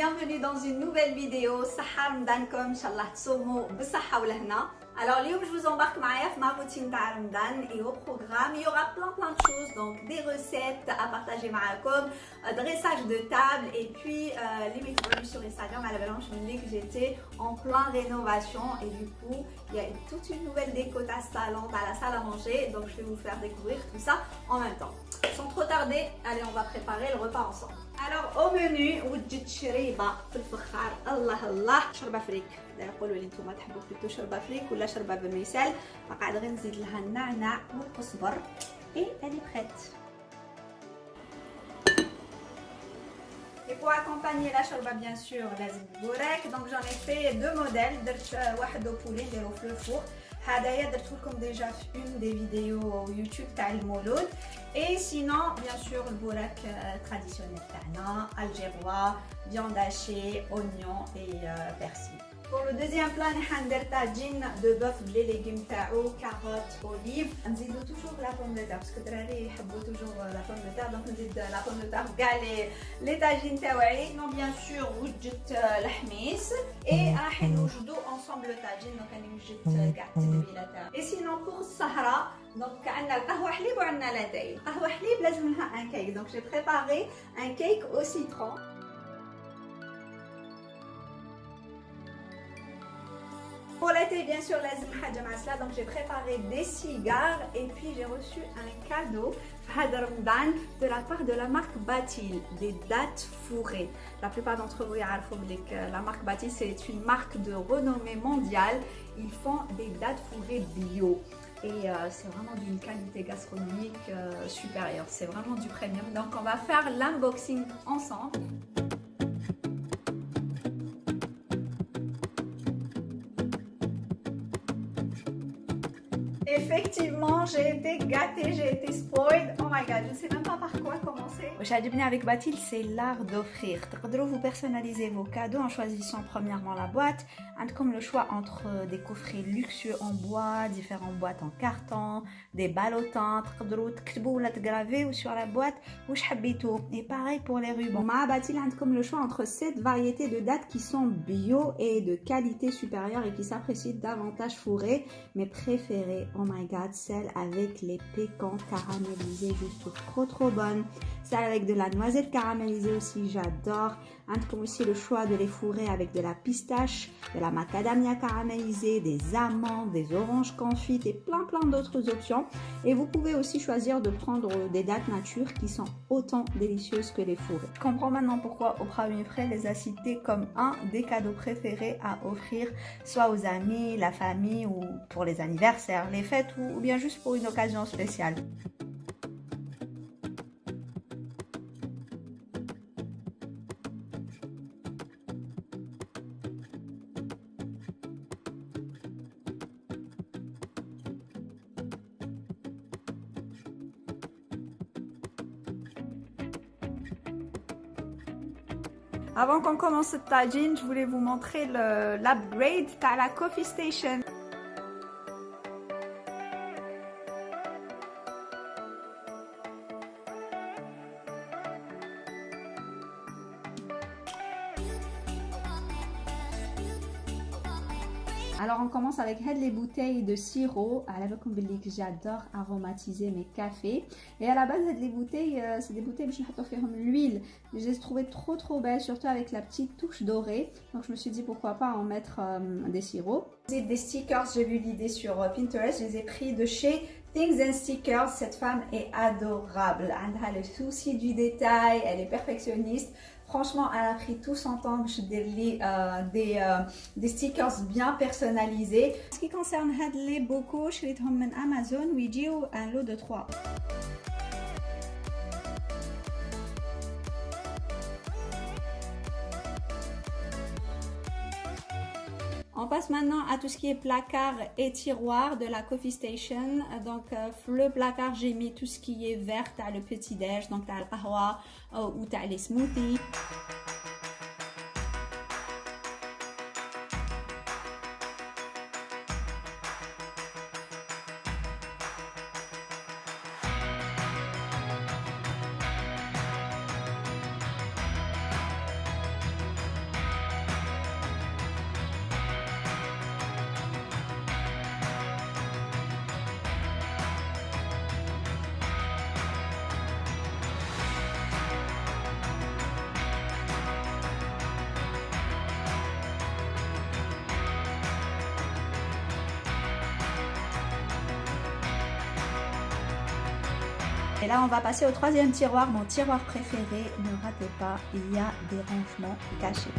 bienvenue dans une nouvelle vidéo. صحة رمضانكم ان شاء الله تصوموا بالصحة والهنا. Alors اليوم je vous embarque معايا في ma routine تاع رمضان et au programme il y aura plein de choses, donc des recettes à partager معاكم, dressage de table et puis les méthodes sur Instagram à la balance je me dis que j'étais en plein rénovation et du coup il y a toute une nouvelle déco à salon, à la salle à manger, donc je vais vous faire découvrir tout ça en même temps. Sans trop tarder, allez on va préparer le repas ensemble. Alors au menu وجدت شريبه في الفخار الله الله شربه فريك. قولوا لي نتوما تحبوا بلوتو شربه فريك ولا شربه بالميسال. قاعده غير نزيد لها النعناع والقزبر et elle est prête. Et pour accompagner la shorba bien sûr لازم البوريك. Donc j'en ai fait deux modèles. درت واحد au poulet نديرو في الفور. هدايا درتو لكم déjà في une des vidéos YouTube تاع المولود. Et sinon bien sûr le bourek traditionnel تاعنا algérois, viande hachée, oignons et persil. Pour le deuxième plat ندير tagine de bœuf بلي légumes تاعو, carottes, olives. نزيدو toujours la pomme de terre parce que الدراري يحبوا toujours la pomme de terre, donc نزيد la pomme de terre كاع les tagines تاوعي. Non bien sûr وجدت الحميص et راح نوجدو ensemble le tagine, donc انا وجدت كاع التتبيله تاعو. Et sinon pour السهره donc عندنا القهوه حليب وعندنا لاتاي. القهوه حليب لازم لها un cake, donc j'ai préparé un cake au citron. Pour l'été, bien sûr, لازم حاجة معسلة, donc j'ai préparé des cigares et puis j'ai reçu un cadeau de la part de la marque Batil, des dattes fourrées. La plupart d'entre vous savent que la marque Batil c'est une marque de renommée mondiale. Ils font des dattes fourrées bio et c'est vraiment d'une qualité gastronomique supérieure. C'est vraiment du premium. Donc on va faire l'unboxing ensemble. Effectivement, j'ai été gâtée, j'ai été spoiled. Oh my god, je ne sais même pas par quoi commencer. Ce que j'aime avec Batil, c'est l'art d'offrir. Vous personnalisez vos cadeaux en choisissant premièrement la boîte. Comme le choix entre des coffrets luxueux en bois, différentes boîtes en carton, des ballotins. Vous graver ou sur la boîte et pareil pour les rubans. Batil, comme le choix entre 7 variétés de dattes qui sont bio et de qualité supérieure et qui s'apprécient davantage fourrées. Mes préférées, oh my god, celle avec les pécans caramélisés, juste trop bonne. Celle avec de la noisette caramélisée aussi, j'adore. Comme aussi le choix de les fourrer avec de la pistache, de la macadamia caramélisée, des amandes, des oranges confites et plein d'autres options. Et vous pouvez aussi choisir de prendre des dattes nature qui sont autant délicieuses que les fourrées. Je comprends maintenant pourquoi Oprah Winfrey les a cités comme un des cadeaux préférés à offrir, soit aux amis, la famille ou pour les anniversaires, les fêtes ou bien juste pour une occasion spéciale. Avant qu'on commence cette tagine, je voulais vous montrer l'upgrade à la Coffee Station. Alors on commence avec les bouteilles de sirop. J'adore aromatiser mes cafés. Et à la base les bouteilles, c'est des bouteilles je vais mettre l'huile. Je les ai trouvées trop belles, surtout avec la petite touche dorée. Donc je me suis dit pourquoi pas en mettre des sirops. Des stickers, j'ai vu l'idée sur Pinterest. Je les ai pris de chez Things and Stickers. Cette femme est adorable. Elle a le souci du détail, elle est perfectionniste. Franchement, elle a pris tout son temps pour des stickers bien personnalisés. En ce qui concerne les bocaux, je les ai achetés sur Amazon. Oui, j'ai un lot de 3. On passe maintenant à tout ce qui est placard et tiroir de la Coffee Station. Donc, le placard, j'ai mis tout ce qui est vert, t'as le petit-déj, donc t'as le qahwa ou t'as les smoothies. Et là, on va passer au troisième tiroir, mon tiroir préféré. Ne ratez pas, il y a des rangements cachés.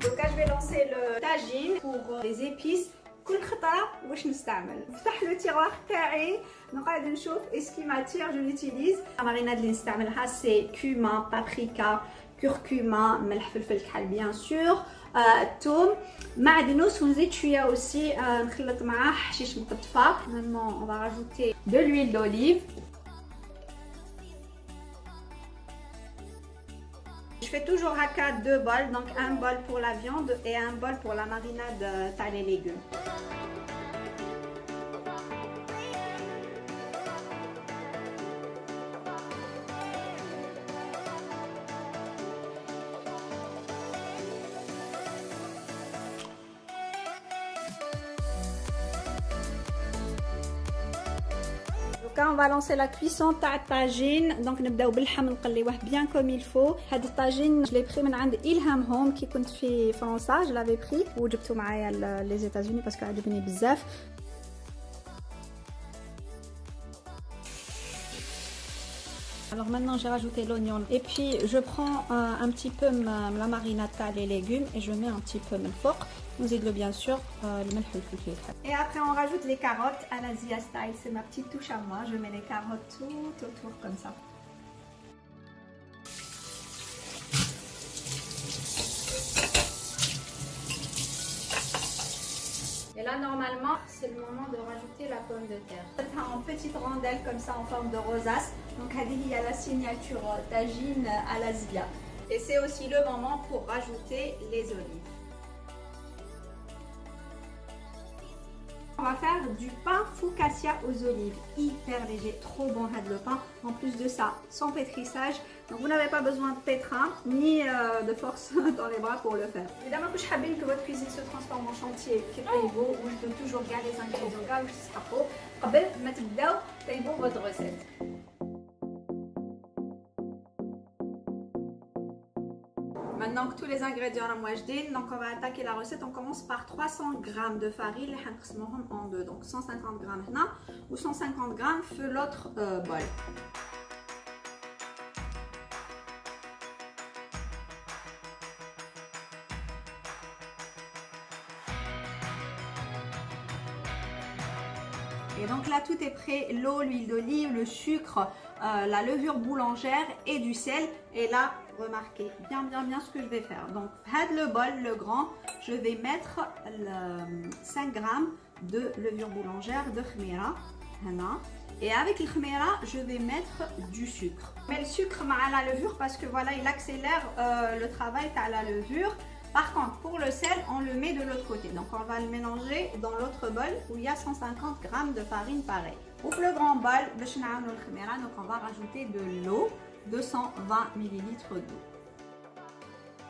Donc là, je vais lancer le tagine pour les épices. كل خطرة واش نستعمل نفتح لو تيروار تاعي نقعد نشوف اسكي ماتير جو ليوتيليز. الماريناد اللي نستعملها سي كومان بابريكا كركما ملح فلفل كحل بيان سور الثوم معدنوس ونزيد شويه اوسي نخلط معاه حشيش مقطفه. Maintenant on va rajouter de l'huile d'olive. Je fais toujours haka 2 bols, donc un bol pour la viande et un bol pour la marinade t'as les légumes. Là, on va lancer la cuisson تاع الطاجين. دونك نبداو باللحم نقليوه bien comme il faut. هاد الطاجين je l'ai pris من عند إلهام هوم كي كنت في فرنسا. je l'avais pris وجبته معايا les États-Unis parce que عجبني بزاف. Alors maintenant j'ai rajouté l'oignon et puis je prends un petit peu la marinade تاع les légumes et je mets un petit peu من الفوق. نزيد bien sûr الملح والفلفل. Et après on rajoute les carottes à l'Asia style, c'est ma petite touche à moi. Je mets les carottes tout autour comme ça. Et là normalement c'est le moment de rajouter la pomme de terre. En petites rondelles comme ça en forme de rosace. Donc il y a la signature tagine à l'Asia. Et c'est aussi le moment pour rajouter les olives. On va faire du pain focaccia aux olives, hyper léger, trop bon le pain. En plus de ça, sans pétrissage. Donc vous n'avez pas besoin de pétrin ni de force dans les bras pour le faire. Évidemment que je veux que votre cuisine se transforme en chantier qui est beau, où je peux toujours garder les ingrédients là où je serai beau. Avant de mettre votre recette. Maintenant que tous les ingrédients sont mojdin, donc on va attaquer la recette. On commence par 300 g de farine, en deux, donc 150 g là ou 150 g sur l'autre bol. Et donc là tout est prêt, l'eau, l'huile d'olive, le sucre, la levure boulangère et du sel. Et là remarquez bien ce que je vais faire. Donc le bol, le grand, je vais mettre 5 g de levure boulangère de khmira. Et avec le khmira, je vais mettre du sucre. Mais le sucre à la levure parce que voilà, il accélère le travail à la levure. Par contre, pour le sel, on le met de l'autre côté. Donc, on va le mélanger dans l'autre bol où il y a 150 g de farine pareil. Pour le grand bol, donc on va rajouter de l'eau, 220 ml d'eau.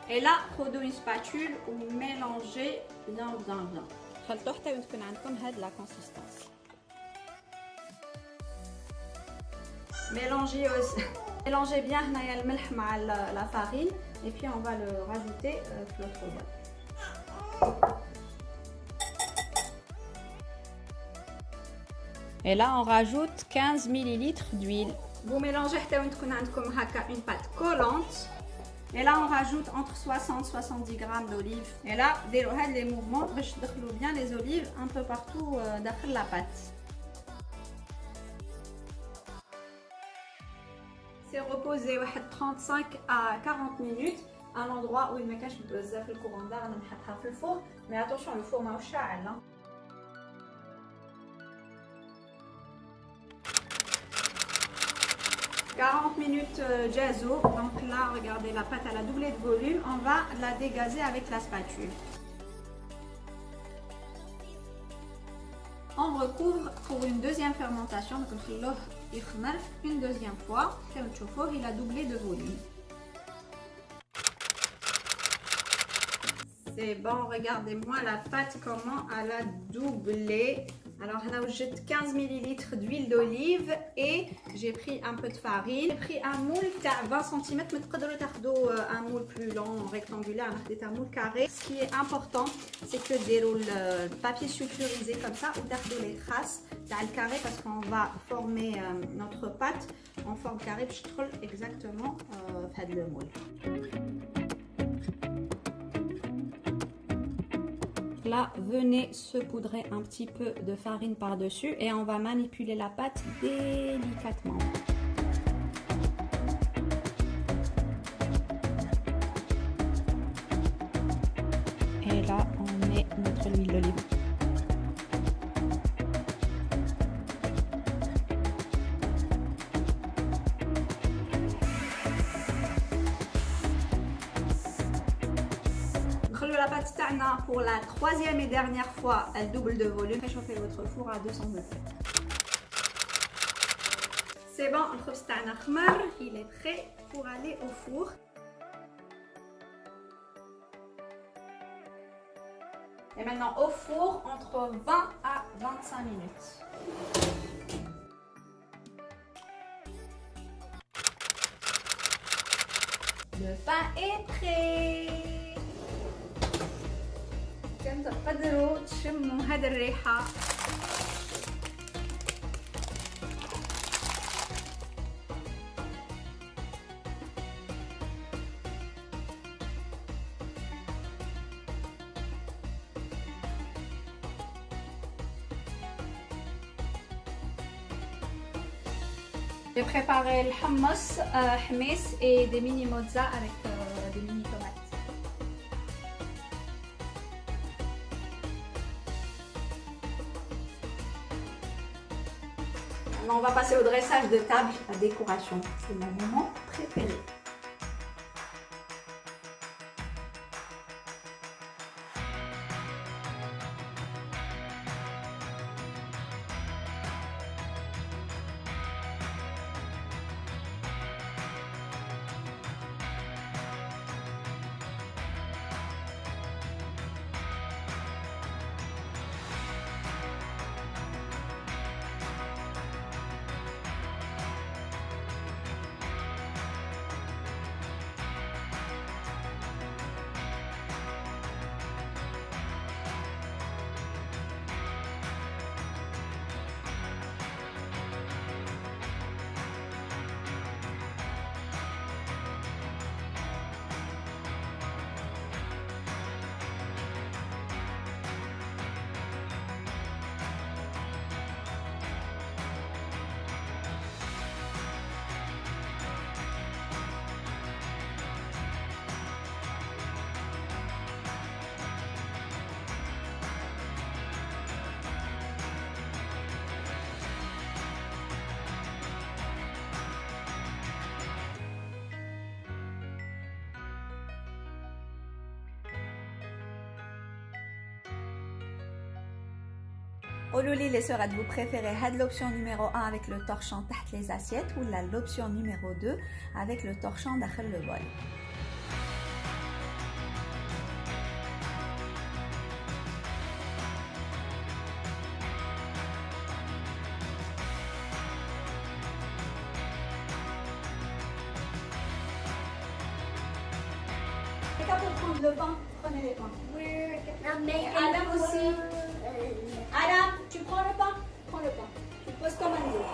Et là, prenez une spatule ou mélangez bien. La consistance. Mélangez bien la farine et puis on va le rajouter sur l'autre bol. Et là on rajoute 15 ml d'huile. Vous mélangez une pâte collante. Et là on rajoute entre 60 et 70 g d'olives. Et là, les mouvements pour bien les olives un peu partout dans la pâte. C'est reposé 35 à 40 minutes à l'endroit où il me cache le courant d'air le four. Mais attention, le four m'a chaud. 40 minutes jazzo. Donc là, regardez, la pâte elle a doublé de volume. On va la dégazer avec la spatule. On recouvre pour une deuxième fermentation. Donc une deuxième fois. Il a doublé de volume. C'est bon, regardez-moi la pâte, comment elle a doublé. Alors, j'ai 15 ml d'huile d'olive et j'ai pris un peu de farine. J'ai pris un moule de 20 cm, mais vous pouvez prendre un moule plus long, rectangulaire, un moule carré. Ce qui est important, c'est que le papier sulfurisé comme ça, ou d'arder les traces dans le carré parce qu'on va former notre pâte en forme carrée. Je troll exactement le moule. Là, venez saupoudrer un petit peu de farine par-dessus et on va manipuler la pâte délicatement. Et là, on met notre huile d'olive. La pâte tana pour la troisième et dernière fois, elle double de volume. Réchauffez votre four à 200 degrés. C'est bon, le khubz tana khmar, il est prêt pour aller au four. Et maintenant au four entre 20 à 25 minutes. Le pain est prêt. تقدروا تشموا هذه الريحة. J'ai préparé le hummus, hummus et des mini mozza avec des mini tomates. On va passer au dressage de table, la décoration. C'est mon moment préféré. Olouli les sœurs, vous préférez l'option numéro 1 avec le torchon تحت les assiettes ou l'option numéro 2 avec le torchon داخل le bol. Quelqu'un peut prendre le pain, prenez les pains. Adam aussi. Adam, tu prends le pain? Prends le pain. Tu te poses comme un dos.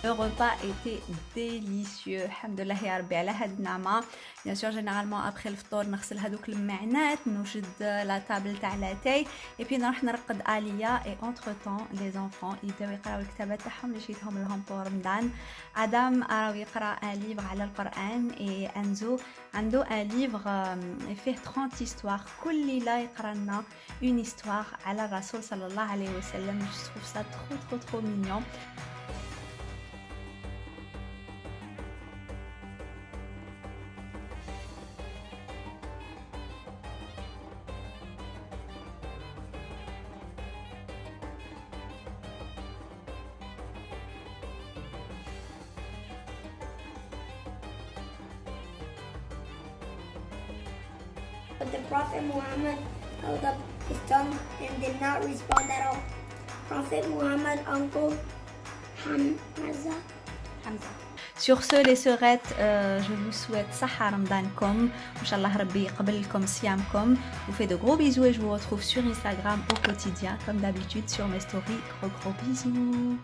Le repas était délicieux. Alhamdoulilah ya Rabbi ala had النعمة. Bien sûr, généralement après الفطور نغسل هذوك المعنات نوجد la table تاع لاتاي et puis نروح نرقد آلية et entre temps les enfants يبداو يقراو الكتابات تاعهم اللي شريتهم لهم pour رمضان. آدم راهو يقرا un livre على القرآن et أنزو عنده un livre فيه 30 histoires كل ليلة يقرا لنا une histoire على الرسول صلى الله عليه وسلم. Je trouve ça trop mignon. But the Prophet Muhammad held up his tongue and did not respond at all. Prophet Muhammad uncle Hamza. Sur ce les sœurettes, je vous souhaite Sahar Ramadankom. Inch'Allah Rabbi yaqbalkom siyamkom. Je vous fais de gros bisous et je vous retrouve sur Instagram au quotidien comme d'habitude sur mes stories. Gros bisous.